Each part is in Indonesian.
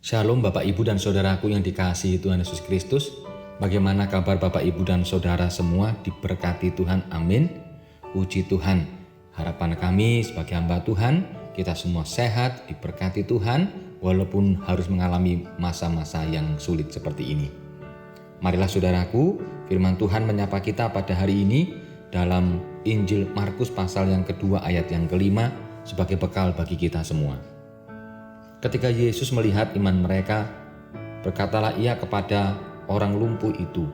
Shalom Bapak Ibu dan Saudaraku yang dikasihi Tuhan Yesus Kristus. Bagaimana kabar Bapak Ibu dan Saudara semua? Diberkati Tuhan, amin. Puji Tuhan. Harapan kami sebagai hamba Tuhan, kita semua sehat, diberkati Tuhan, walaupun harus mengalami masa-masa yang sulit seperti ini. Marilah saudaraku, firman Tuhan menyapa kita pada hari ini dalam Injil Markus pasal yang kedua ayat yang kelima sebagai bekal bagi kita semua. Ketika Yesus melihat iman mereka, berkatalah ia kepada orang lumpuh itu,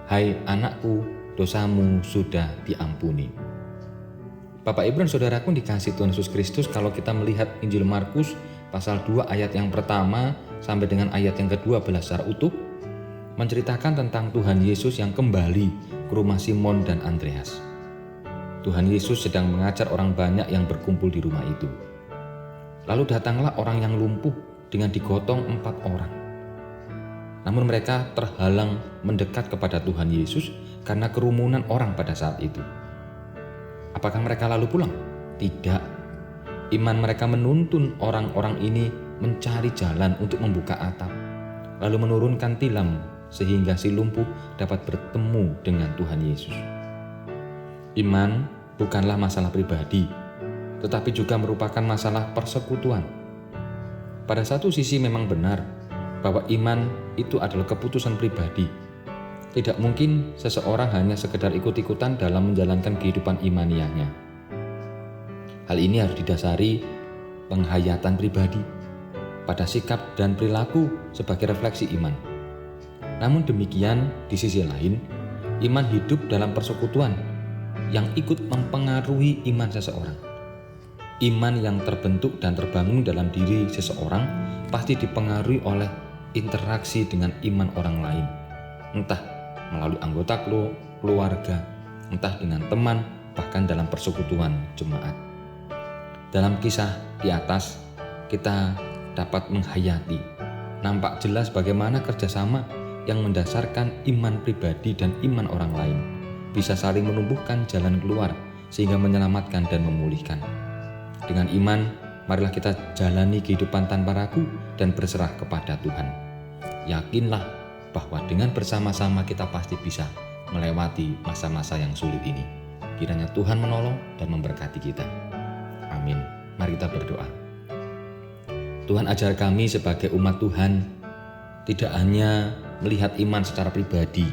"Hai anakku, dosamu sudah diampuni." Bapak Ibu dan Saudaraku dikasihi Tuhan Yesus Kristus, kalau kita melihat Injil Markus pasal 2 ayat yang pertama sampai dengan ayat yang ke-12 secara utuh, menceritakan tentang Tuhan Yesus yang kembali ke rumah Simon dan Andreas. Tuhan Yesus sedang mengajar orang banyak yang berkumpul di rumah itu. Lalu datanglah orang yang lumpuh dengan digotong 4 orang. Namun mereka terhalang mendekat kepada Tuhan Yesus karena kerumunan orang pada saat itu. Apakah mereka lalu pulang? Tidak. Iman mereka menuntun orang-orang ini mencari jalan untuk membuka atap, lalu menurunkan tilam sehingga si lumpuh dapat bertemu dengan Tuhan Yesus. Iman bukanlah masalah pribadi, tetapi juga merupakan masalah persekutuan. Pada satu sisi memang benar bahwa iman itu adalah keputusan pribadi. Tidak mungkin seseorang hanya sekedar ikut-ikutan dalam menjalankan kehidupan imaniahnya. Hal ini harus didasari penghayatan pribadi pada sikap dan perilaku sebagai refleksi iman. Namun demikian, di sisi lain, iman hidup dalam persekutuan yang ikut mempengaruhi iman seseorang. Iman yang terbentuk dan terbangun dalam diri seseorang pasti dipengaruhi oleh interaksi dengan iman orang lain, entah melalui anggota keluarga, entah dengan teman, bahkan dalam persekutuan jemaat. Dalam kisah di atas, kita dapat menghayati, nampak jelas bagaimana kerjasama yang mendasarkan iman pribadi dan iman orang lain bisa saling menumbuhkan jalan keluar sehingga menyelamatkan dan memulihkan. Dengan iman, marilah kita jalani kehidupan tanpa ragu dan berserah kepada Tuhan. Yakinlah bahwa dengan bersama-sama kita pasti bisa melewati masa-masa yang sulit ini. Kiranya Tuhan menolong dan memberkati kita. Amin. Mari kita berdoa. Tuhan, ajar kami sebagai umat Tuhan tidak hanya melihat iman secara pribadi,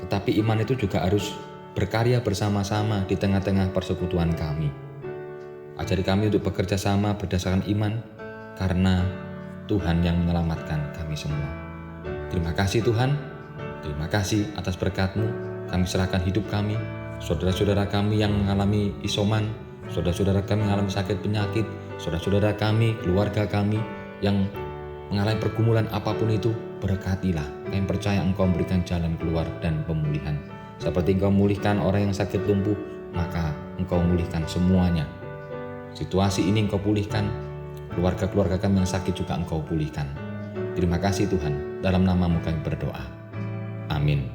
tetapi iman itu juga harus berkarya bersama-sama di tengah-tengah persekutuan kami. Ajari kami untuk bekerja sama berdasarkan iman, karena Tuhan yang menyelamatkan kami semua. Terima kasih Tuhan, terima kasih atas berkat-Mu. Kami serahkan hidup kami, saudara-saudara kami yang mengalami isoman, saudara-saudara kami yang mengalami sakit penyakit, saudara-saudara kami, keluarga kami yang mengalami pergumulan apapun itu, berkatilah. Kami percaya Engkau memberikan jalan keluar dan pemulihan. Seperti Engkau memulihkan orang yang sakit lumpuh, maka Engkau memulihkan semuanya. Situasi ini Engkau pulihkan, keluarga-keluarga kami yang sakit juga Engkau pulihkan. Terima kasih Tuhan, dalam nama-Mu kami berdoa. Amin.